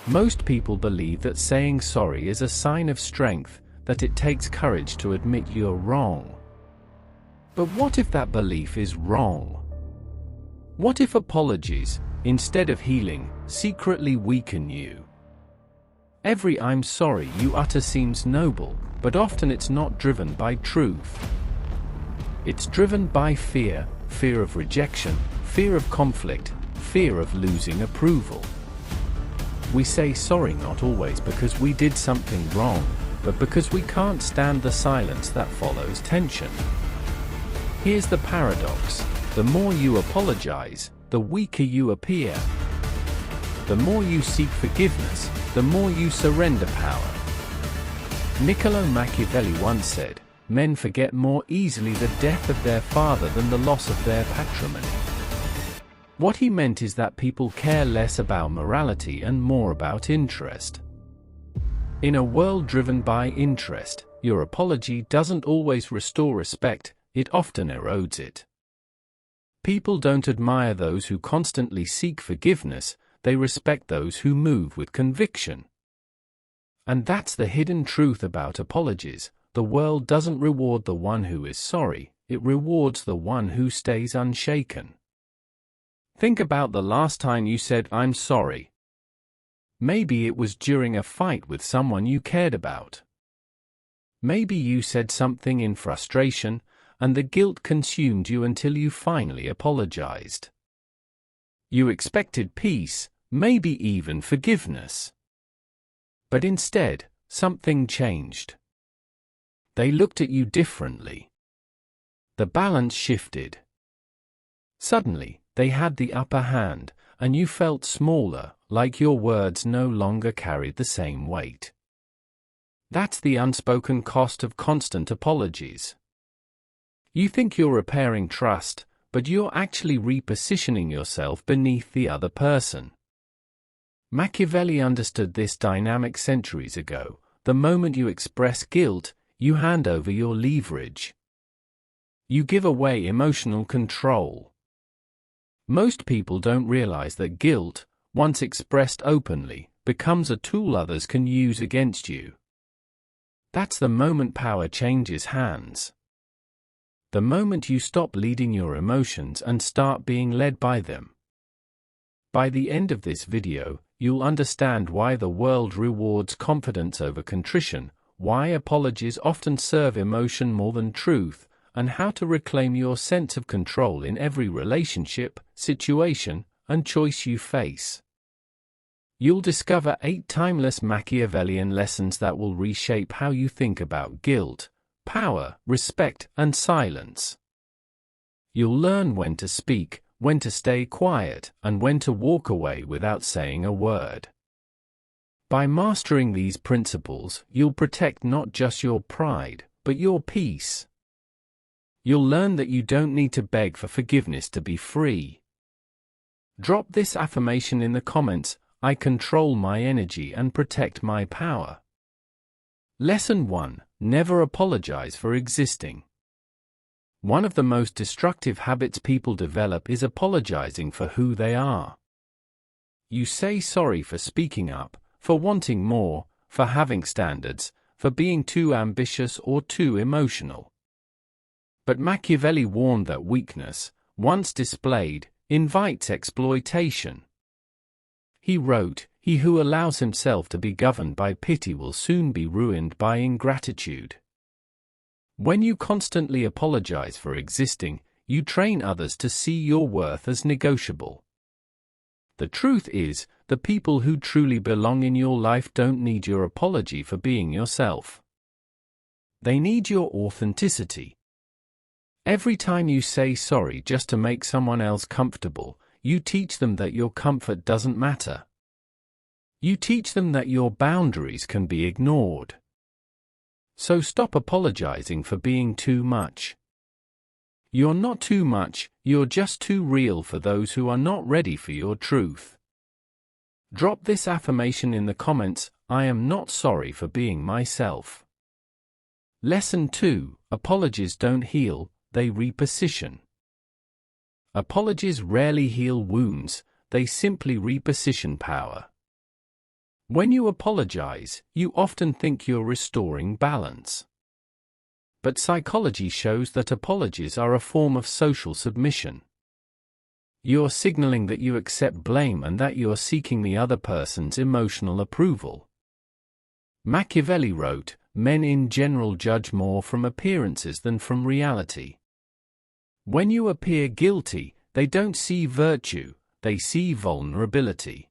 Most people believe that saying sorry is a sign of strength, that it takes courage to admit you're wrong. But what if that belief is wrong? What if apologies, instead of healing, secretly weaken you? Every "I'm sorry" you utter seems noble, but often it's not driven by truth. It's driven by fear, fear of rejection, fear of conflict, fear of losing approval. We say sorry not always because we did something wrong, but because we can't stand the silence that follows tension. Here's the paradox: the more you apologize, the weaker you appear. The more you seek forgiveness, the more you surrender power. Niccolo Machiavelli once said, "Men forget more easily the death of their father than the loss of their patrimony." What he meant is that people care less about morality and more about interest. In a world driven by interest, your apology doesn't always restore respect, it often erodes it. People don't admire those who constantly seek forgiveness, they respect those who move with conviction. And that's the hidden truth about apologies: the world doesn't reward the one who is sorry, it rewards the one who stays unshaken. Think about the last time you said "I'm sorry." Maybe it was during a fight with someone you cared about. Maybe you said something in frustration, and the guilt consumed you until you finally apologized. You expected peace, maybe even forgiveness. But instead, something changed. They looked at you differently. The balance shifted. Suddenly, they had the upper hand, and you felt smaller, like your words no longer carried the same weight. That's the unspoken cost of constant apologies. You think you're repairing trust, but you're actually repositioning yourself beneath the other person. Machiavelli understood this dynamic centuries ago. The moment you express guilt, you hand over your leverage. You give away emotional control. Most people don't realize that guilt, once expressed openly, becomes a tool others can use against you. That's the moment power changes hands. The moment you stop leading your emotions and start being led by them. By the end of this video, you'll understand why the world rewards confidence over contrition, why apologies often serve emotion more than truth, and how to reclaim your sense of control in every relationship, situation, and choice you face. You'll discover 8 timeless Machiavellian lessons that will reshape how you think about guilt, power, respect, and silence. You'll learn when to speak, when to stay quiet, and when to walk away without saying a word. By mastering these principles, you'll protect not just your pride, but your peace. You'll learn that you don't need to beg for forgiveness to be free. Drop this affirmation in the comments: I control my energy and protect my power. Lesson 1: Never apologize for existing. One of the most destructive habits people develop is apologizing for who they are. You say sorry for speaking up, for wanting more, for having standards, for being too ambitious or too emotional. But Machiavelli warned that weakness, once displayed, invites exploitation. He wrote, "He who allows himself to be governed by pity will soon be ruined by ingratitude." When you constantly apologize for existing, you train others to see your worth as negotiable. The truth is, the people who truly belong in your life don't need your apology for being yourself. They need your authenticity. Every time you say sorry just to make someone else comfortable, you teach them that your comfort doesn't matter. You teach them that your boundaries can be ignored. So stop apologizing for being too much. You're not too much, you're just too real for those who are not ready for your truth. Drop this affirmation in the comments: I am not sorry for being myself. Lesson 2: Apologies don't heal, they reposition. Apologies rarely heal wounds, they simply reposition power. When you apologize, you often think you're restoring balance. But psychology shows that apologies are a form of social submission. You're signaling that you accept blame and that you're seeking the other person's emotional approval. Machiavelli wrote, "Men in general judge more from appearances than from reality." When you appear guilty, they don't see virtue, they see vulnerability.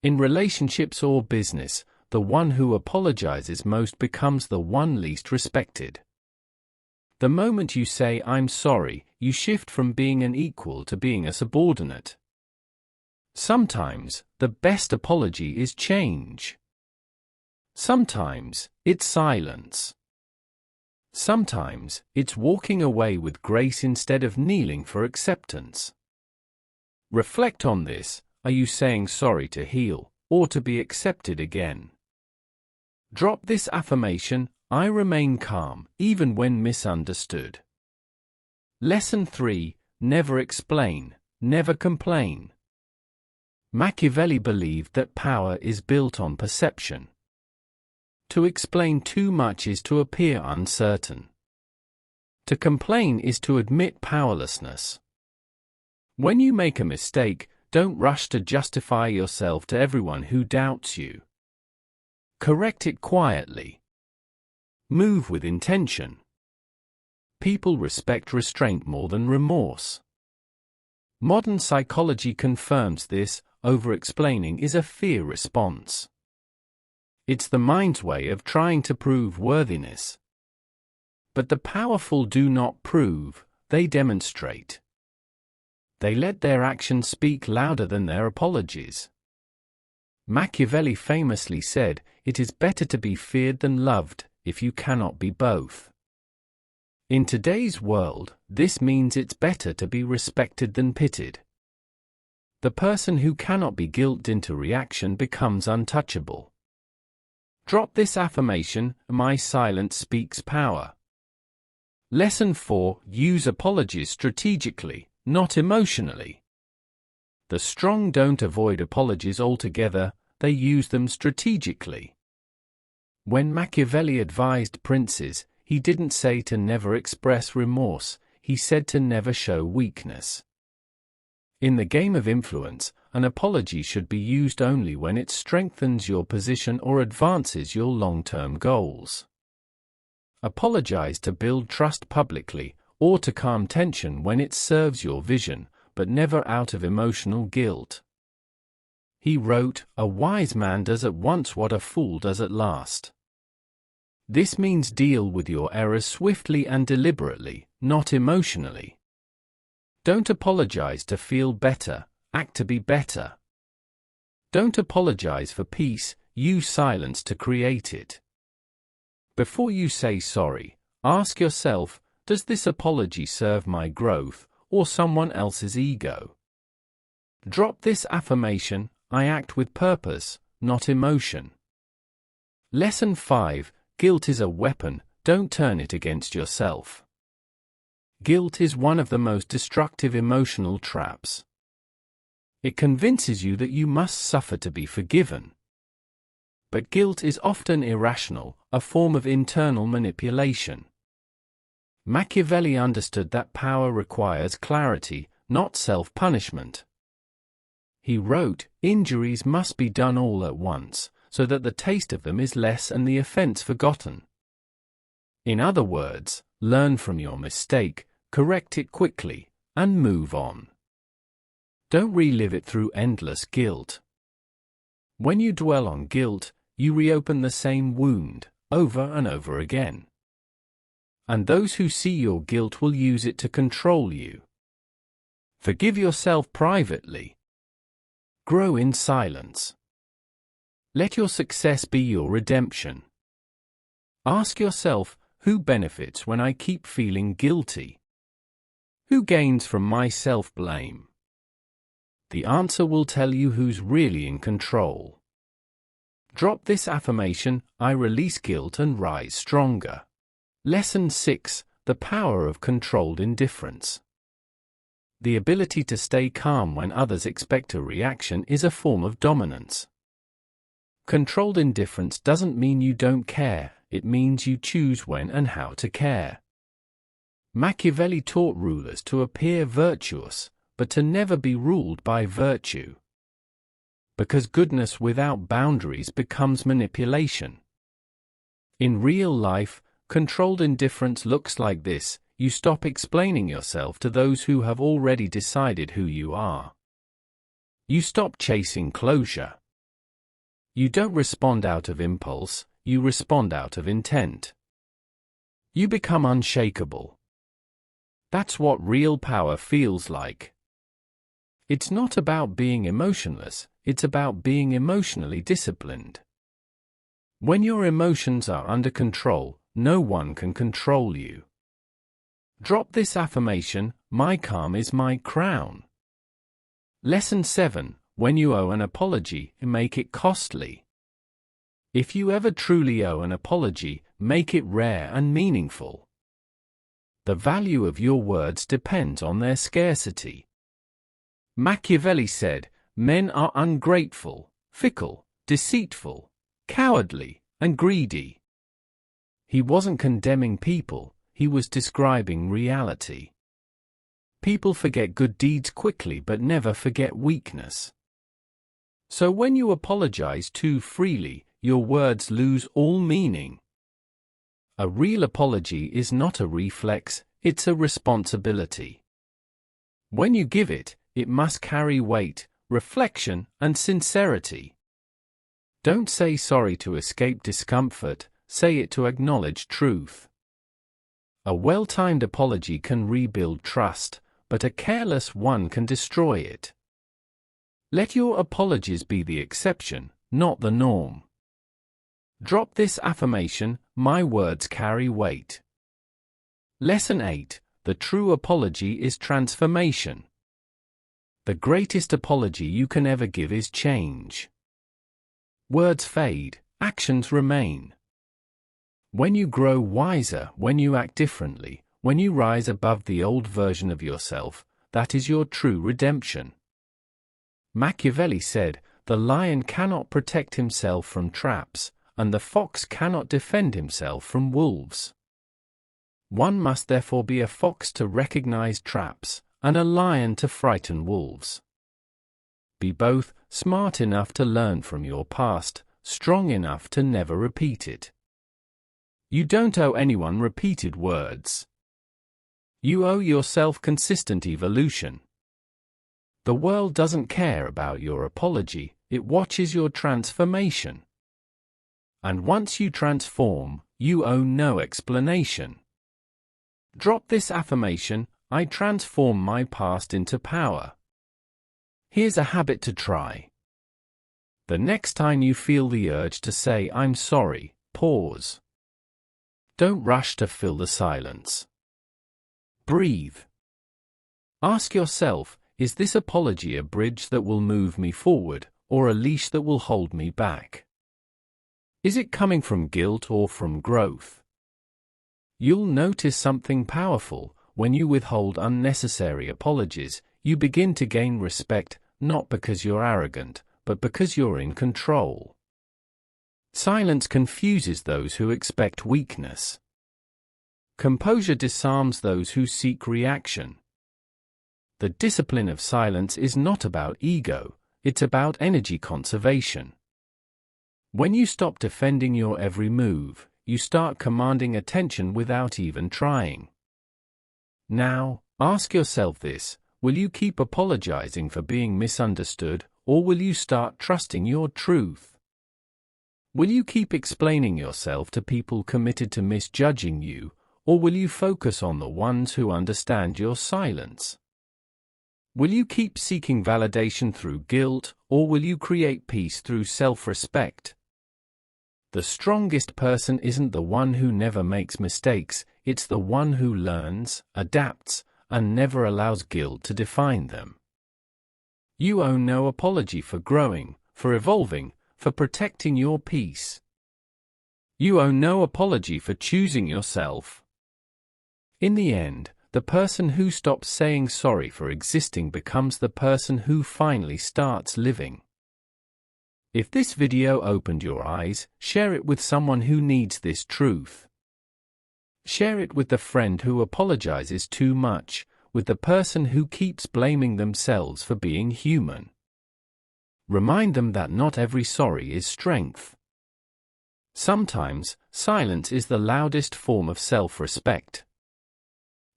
In relationships or business, the one who apologizes most becomes the one least respected. The moment you say "I'm sorry," you shift from being an equal to being a subordinate. Sometimes, the best apology is change. Sometimes, it's silence. Sometimes, it's walking away with grace instead of kneeling for acceptance. Reflect on this. Are you saying sorry to heal, or to be accepted again? Drop this affirmation: I remain calm, even when misunderstood. Lesson 3. Never explain, never complain. Machiavelli believed that power is built on perception. To explain too much is to appear uncertain. To complain is to admit powerlessness. When you make a mistake, don't rush to justify yourself to everyone who doubts you. Correct it quietly. Move with intention. People respect restraint more than remorse. Modern psychology confirms this. Over-explaining is a fear response. It's the mind's way of trying to prove worthiness. But the powerful do not prove, they demonstrate. They let their actions speak louder than their apologies. Machiavelli famously said, "It is better to be feared than loved, if you cannot be both." In today's world, this means it's better to be respected than pitied. The person who cannot be guilted into reaction becomes untouchable. Drop this affirmation: my silence speaks power. Lesson 4. Use apologies strategically, not emotionally. The strong don't avoid apologies altogether, they use them strategically. When Machiavelli advised princes, he didn't say to never express remorse, he said to never show weakness. In the game of influence, an apology should be used only when it strengthens your position or advances your long-term goals. Apologize to build trust publicly, or to calm tension when it serves your vision, but never out of emotional guilt. He wrote, "A wise man does at once what a fool does at last." This means deal with your errors swiftly and deliberately, not emotionally. Don't apologize to feel better, act to be better. Don't apologize for peace, use silence to create it. Before you say sorry, ask yourself, does this apology serve my growth, or someone else's ego? Drop this affirmation: I act with purpose, not emotion. Lesson 5. Guilt is a weapon, don't turn it against yourself. Guilt is one of the most destructive emotional traps. It convinces you that you must suffer to be forgiven. But guilt is often irrational, a form of internal manipulation. Machiavelli understood that power requires clarity, not self-punishment. He wrote, "Injuries must be done all at once, so that the taste of them is less and the offense forgotten." In other words, learn from your mistake, correct it quickly, and move on. Don't relive it through endless guilt. When you dwell on guilt, you reopen the same wound, over and over again. And those who see your guilt will use it to control you. Forgive yourself privately. Grow in silence. Let your success be your redemption. Ask yourself, who benefits when I keep feeling guilty? Who gains from my self-blame? The answer will tell you who's really in control. Drop this affirmation: I release guilt and rise stronger. Lesson 6. The power of controlled indifference. The ability to stay calm when others expect a reaction is a form of dominance. Controlled indifference doesn't mean you don't care, it means you choose when and how to care. Machiavelli taught rulers to appear virtuous, but to never be ruled by virtue. Because goodness without boundaries becomes manipulation. In real life, controlled indifference looks like this: you stop explaining yourself to those who have already decided who you are. You stop chasing closure. You don't respond out of impulse, you respond out of intent. You become unshakable. That's what real power feels like. It's not about being emotionless, it's about being emotionally disciplined. When your emotions are under control, no one can control you. Drop this affirmation: my calm is my crown. Lesson 7. When you owe an apology, make it costly. If you ever truly owe an apology, make it rare and meaningful. The value of your words depends on their scarcity. Machiavelli said, "Men are ungrateful, fickle, deceitful, cowardly, and greedy." He wasn't condemning people, he was describing reality. People forget good deeds quickly but never forget weakness. So when you apologize too freely, your words lose all meaning. A real apology is not a reflex, it's a responsibility. When you give it, it must carry weight, reflection, and sincerity. Don't say sorry to escape discomfort, say it to acknowledge truth. A well-timed apology can rebuild trust, but a careless one can destroy it. Let your apologies be the exception, not the norm. Drop this affirmation: my words carry weight. Lesson 8. The true apology is transformation. The greatest apology you can ever give is change. Words fade, actions remain. When you grow wiser, when you act differently, when you rise above the old version of yourself, that is your true redemption. Machiavelli said, "The lion cannot protect himself from traps, and the fox cannot defend himself from wolves." One must therefore be a fox to recognize traps, and a lion to frighten wolves. Be both, smart enough to learn from your past, strong enough to never repeat it. You don't owe anyone repeated words. You owe yourself consistent evolution. The world doesn't care about your apology, it watches your transformation. And once you transform, you owe no explanation. Drop this affirmation: I transform my past into power. Here's a habit to try. The next time you feel the urge to say "I'm sorry," pause. Don't rush to fill the silence. Breathe. Ask yourself, is this apology a bridge that will move me forward, or a leash that will hold me back? Is it coming from guilt or from growth? You'll notice something powerful: when you withhold unnecessary apologies, you begin to gain respect, not because you're arrogant, but because you're in control. Silence confuses those who expect weakness. Composure disarms those who seek reaction. The discipline of silence is not about ego, it's about energy conservation. When you stop defending your every move, you start commanding attention without even trying. Now, ask yourself this: will you keep apologizing for being misunderstood, or will you start trusting your truth? Will you keep explaining yourself to people committed to misjudging you, or will you focus on the ones who understand your silence? Will you keep seeking validation through guilt, or will you create peace through self-respect? The strongest person isn't the one who never makes mistakes, it's the one who learns, adapts, and never allows guilt to define them. You owe no apology for growing, for evolving, for protecting your peace. You owe no apology for choosing yourself. In the end, the person who stops saying sorry for existing becomes the person who finally starts living. If this video opened your eyes, share it with someone who needs this truth. Share it with the friend who apologizes too much, with the person who keeps blaming themselves for being human. Remind them that not every sorry is strength. Sometimes, silence is the loudest form of self-respect.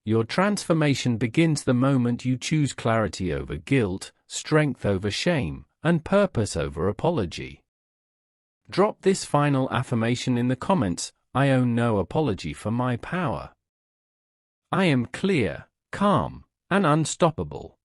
Your transformation begins the moment you choose clarity over guilt, strength over shame, and purpose over apology. Drop this final affirmation in the comments: I owe no apology for my power. I am clear, calm, and unstoppable.